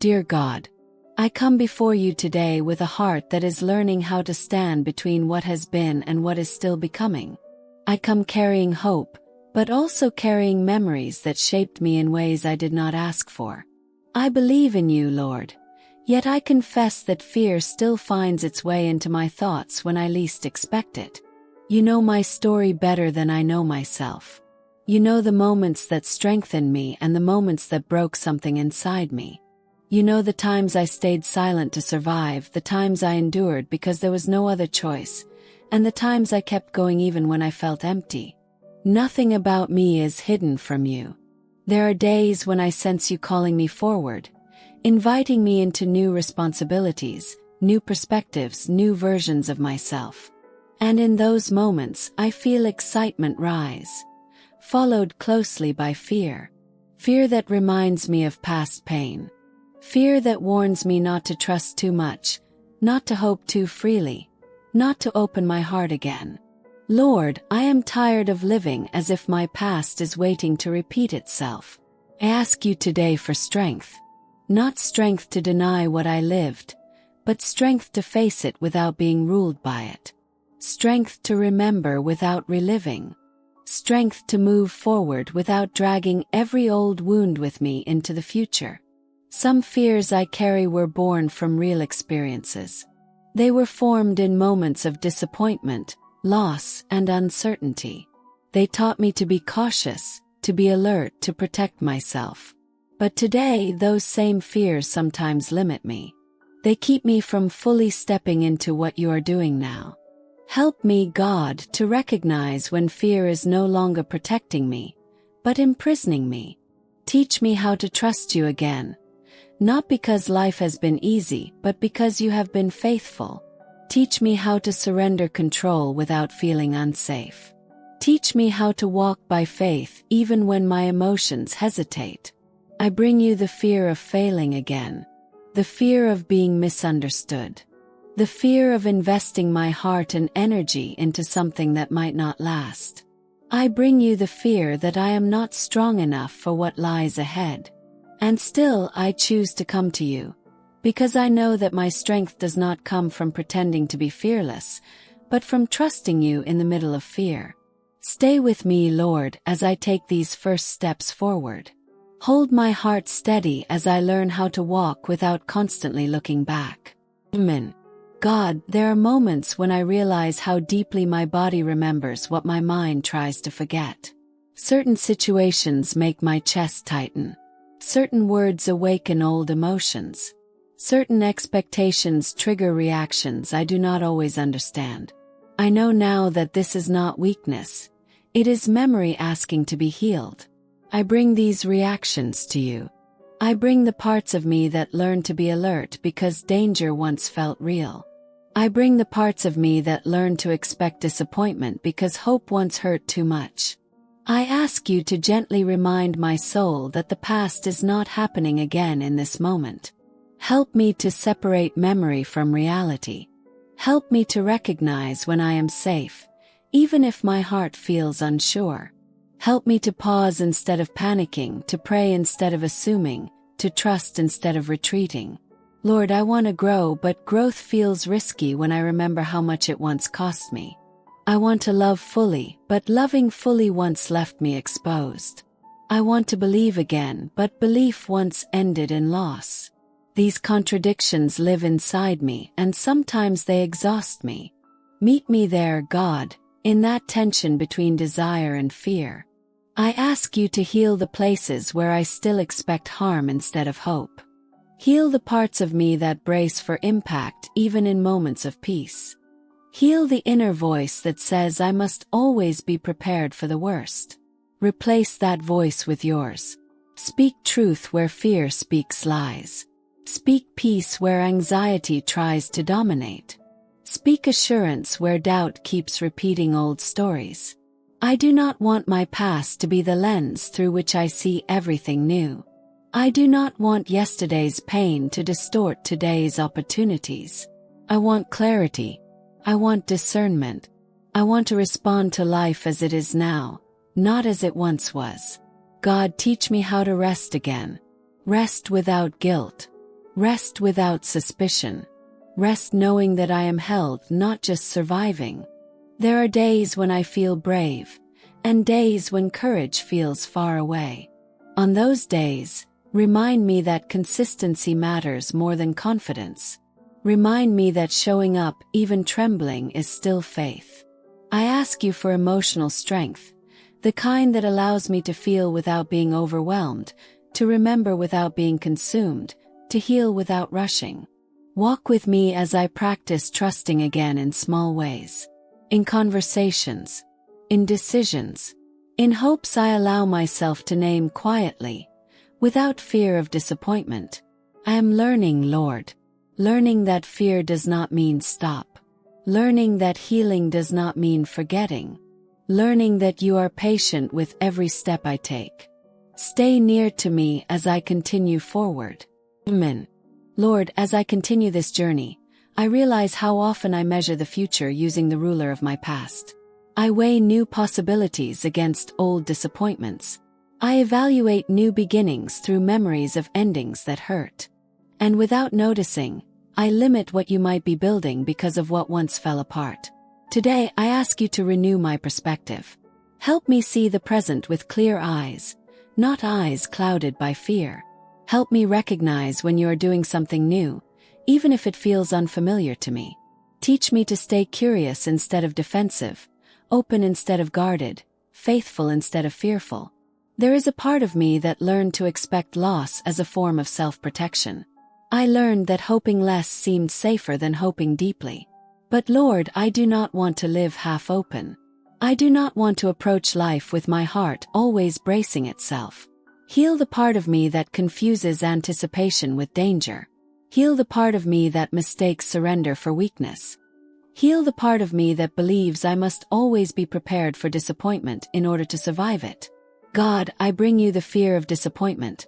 Dear God, I come before you today with a heart that is learning how to stand between what has been and what is still becoming. I come carrying hope, but also carrying memories that shaped me in ways I did not ask for. I believe in you, Lord, yet I confess that fear still finds its way into my thoughts when I least expect it. You know my story better than I know myself. You know the moments that strengthened me and the moments that broke something inside me. You know the times I stayed silent to survive, the times I endured because there was no other choice, and the times I kept going even when I felt empty. Nothing about me is hidden from you. There are days when I sense you calling me forward, inviting me into new responsibilities, new perspectives, new versions of myself. And in those moments, I feel excitement rise, followed closely by fear. Fear that reminds me of past pain. Fear that warns me not to trust too much, not to hope too freely, not to open my heart again. Lord, I am tired of living as if my past is waiting to repeat itself. I ask you today for strength. Not strength to deny what I lived, but strength to face it without being ruled by it. Strength to remember without reliving. Strength to move forward without dragging every old wound with me into the future. Some fears I carry were born from real experiences. They were formed in moments of disappointment, loss, and uncertainty. They taught me to be cautious, to be alert, to protect myself. But today, those same fears sometimes limit me. They keep me from fully stepping into what you are doing now. Help me, God, to recognize when fear is no longer protecting me, but imprisoning me. Teach me how to trust you again. Not because life has been easy, but because you have been faithful. Teach me how to surrender control without feeling unsafe. Teach me how to walk by faith even when my emotions hesitate. I bring you the fear of failing again, the fear of being misunderstood, the fear of investing my heart and energy into something that might not last. I bring you the fear that I am not strong enough for what lies ahead. And still I choose to come to you, because I know that my strength does not come from pretending to be fearless, but from trusting you in the middle of fear. Stay with me, Lord, as I take these first steps forward. Hold my heart steady as I learn how to walk without constantly looking back. Amen. God, there are moments when I realize how deeply my body remembers what my mind tries to forget. Certain situations make my chest tighten. Certain words awaken old emotions. Certain expectations trigger reactions I do not always understand. I know now that this is not weakness. It is memory asking to be healed. I bring these reactions to you. I bring the parts of me that learned to be alert because danger once felt real. I bring the parts of me that learned to expect disappointment because hope once hurt too much. I ask you to gently remind my soul that the past is not happening again in this moment. Help me to separate memory from reality. Help me to recognize when I am safe, even if my heart feels unsure. Help me to pause instead of panicking, to pray instead of assuming, to trust instead of retreating. Lord, I want to grow, but growth feels risky when I remember how much it once cost me. I want to love fully, but loving fully once left me exposed. I want to believe again, but belief once ended in loss. These contradictions live inside me, and sometimes they exhaust me. Meet me there, God, in that tension between desire and fear. I ask you to heal the places where I still expect harm instead of hope. Heal the parts of me that brace for impact even in moments of peace. Heal the inner voice that says I must always be prepared for the worst. Replace that voice with yours. Speak truth where fear speaks lies. Speak peace where anxiety tries to dominate. Speak assurance where doubt keeps repeating old stories. I do not want my past to be the lens through which I see everything new. I do not want yesterday's pain to distort today's opportunities. I want clarity. I want discernment. I want to respond to life as it is now, not as it once was. God, teach me how to rest again. Rest without guilt. Rest without suspicion. Rest knowing that I am held, not just surviving. There are days when I feel brave, and days when courage feels far away. On those days, remind me that consistency matters more than confidence. Remind me that showing up, even trembling, is still faith. I ask you for emotional strength, the kind that allows me to feel without being overwhelmed, to remember without being consumed, to heal without rushing. Walk with me as I practice trusting again in small ways. In conversations, in decisions, in hopes I allow myself to name quietly, without fear of disappointment. I am learning, Lord. Learning that fear does not mean stop. Learning that healing does not mean forgetting. Learning that you are patient with every step I take. Stay near to me as I continue forward. Amen. Lord, as I continue this journey, I realize how often I measure the future using the ruler of my past. I weigh new possibilities against old disappointments. I evaluate new beginnings through memories of endings that hurt. And without noticing, I limit what you might be building because of what once fell apart. Today, I ask you to renew my perspective. Help me see the present with clear eyes, not eyes clouded by fear. Help me recognize when you are doing something new, even if it feels unfamiliar to me. Teach me to stay curious instead of defensive, open instead of guarded, faithful instead of fearful. There is a part of me that learned to expect loss as a form of self-protection. I learned that hoping less seemed safer than hoping deeply. But Lord, I do not want to live half-open. I do not want to approach life with my heart always bracing itself. Heal the part of me that confuses anticipation with danger. Heal the part of me that mistakes surrender for weakness. Heal the part of me that believes I must always be prepared for disappointment in order to survive it. God, I bring you the fear of disappointment.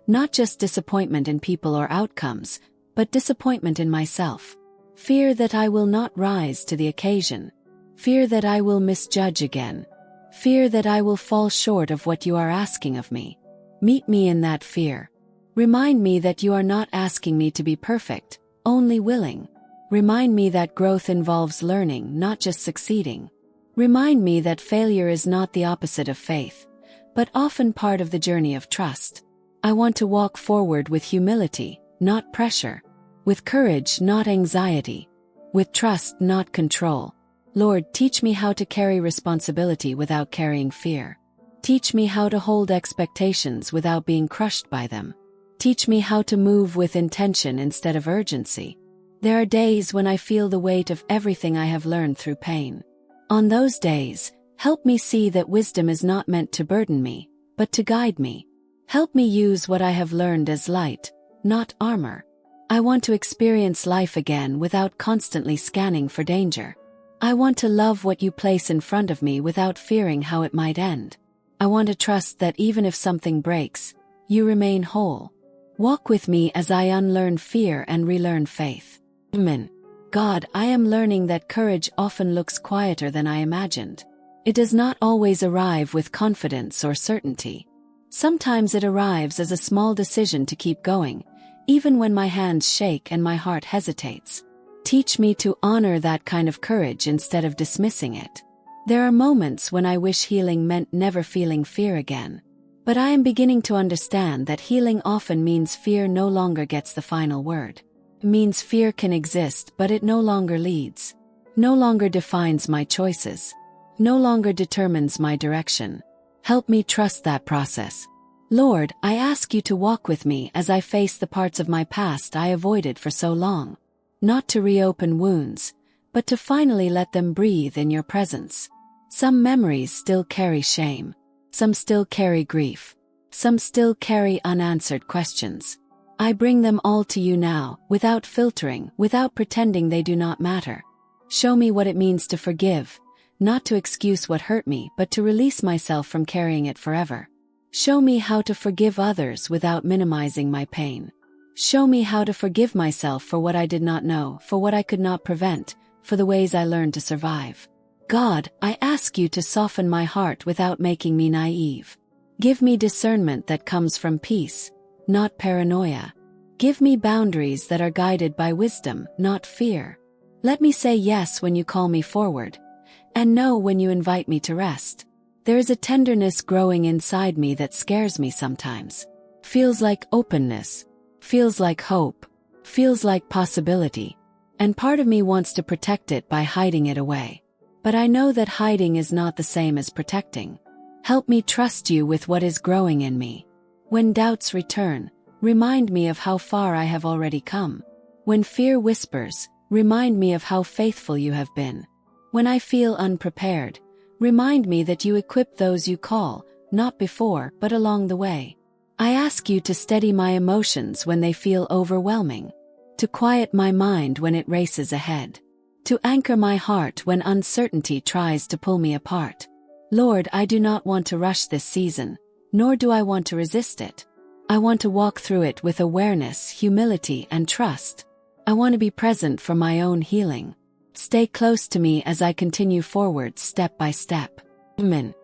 Not just disappointment in people or outcomes, but disappointment in myself. Fear that I will not rise to the occasion. Fear that I will misjudge again. Fear that I will fall short of what you are asking of me. Meet me in that fear. Remind me that you are not asking me to be perfect, only willing. Remind me that growth involves learning, not just succeeding. Remind me that failure is not the opposite of faith, but often part of the journey of trust. I want to walk forward with humility, not pressure. With courage, not anxiety. With trust, not control. Lord, teach me how to carry responsibility without carrying fear. Teach me how to hold expectations without being crushed by them. Teach me how to move with intention instead of urgency. There are days when I feel the weight of everything I have learned through pain. On those days, help me see that wisdom is not meant to burden me, but to guide me. Help me use what I have learned as light, not armor. I want to experience life again without constantly scanning for danger. I want to love what you place in front of me without fearing how it might end. I want to trust that even if something breaks, you remain whole. Walk with me as I unlearn fear and relearn faith. Amen. God, I am learning that courage often looks quieter than I imagined. It does not always arrive with confidence or certainty. Sometimes it arrives as a small decision to keep going, even when my hands shake and my heart hesitates. Teach me to honor that kind of courage instead of dismissing it. There are moments when I wish healing meant never feeling fear again. But I am beginning to understand that healing often means fear no longer gets the final word. It means fear can exist, but it no longer leads. No longer defines my choices. No longer determines my direction. Help me trust that process. Lord, I ask you to walk with me as I face the parts of my past I avoided for so long. Not to reopen wounds, but to finally let them breathe in your presence. Some memories still carry shame. Some still carry grief. Some still carry unanswered questions. I bring them all to you now, without filtering, without pretending they do not matter. Show me what it means to forgive, not to excuse what hurt me, but to release myself from carrying it forever. Show me how to forgive others without minimizing my pain. Show me how to forgive myself for what I did not know, for what I could not prevent, for the ways I learned to survive. God, I ask you to soften my heart without making me naive. Give me discernment that comes from peace, not paranoia. Give me boundaries that are guided by wisdom, not fear. Let me say yes when you call me forward, and no when you invite me to rest. There is a tenderness growing inside me that scares me sometimes. Feels like openness. Feels like hope. Feels like possibility. And part of me wants to protect it by hiding it away. But I know that hiding is not the same as protecting. Help me trust you with what is growing in me. When doubts return, remind me of how far I have already come. When fear whispers, remind me of how faithful you have been. When I feel unprepared, remind me that you equip those you call, not before, but along the way. I ask you to steady my emotions when they feel overwhelming, to quiet my mind when it races ahead, to anchor my heart when uncertainty tries to pull me apart. Lord, I do not want to rush this season, nor do I want to resist it. I want to walk through it with awareness, humility, and trust. I want to be present for my own healing. Stay close to me as I continue forward step by step. Amen.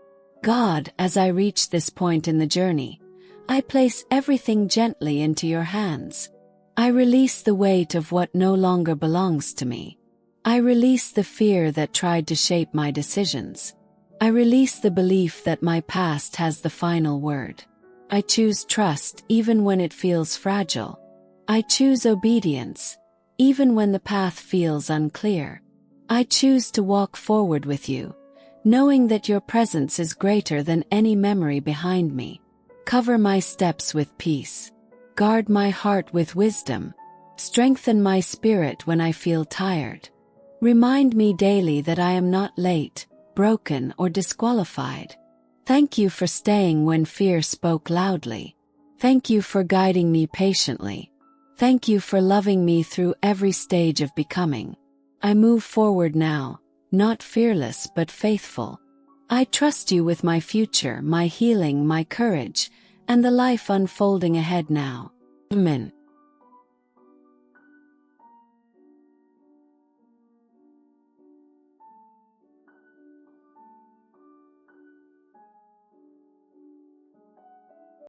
God, as I reach this point in the journey, I place everything gently into your hands. I release the weight of what no longer belongs to me. I release the fear that tried to shape my decisions. I release the belief that my past has the final word. I choose trust even when it feels fragile. I choose obedience, even when the path feels unclear. I choose to walk forward with you, knowing that your presence is greater than any memory behind me. Cover my steps with peace. Guard my heart with wisdom. Strengthen my spirit when I feel tired. Remind me daily that I am not late, broken, or disqualified. Thank you for staying when fear spoke loudly. Thank you for guiding me patiently. Thank you for loving me through every stage of becoming. I move forward now, not fearless but faithful. I trust you with my future, my healing, my courage, and the life unfolding ahead now. Amen.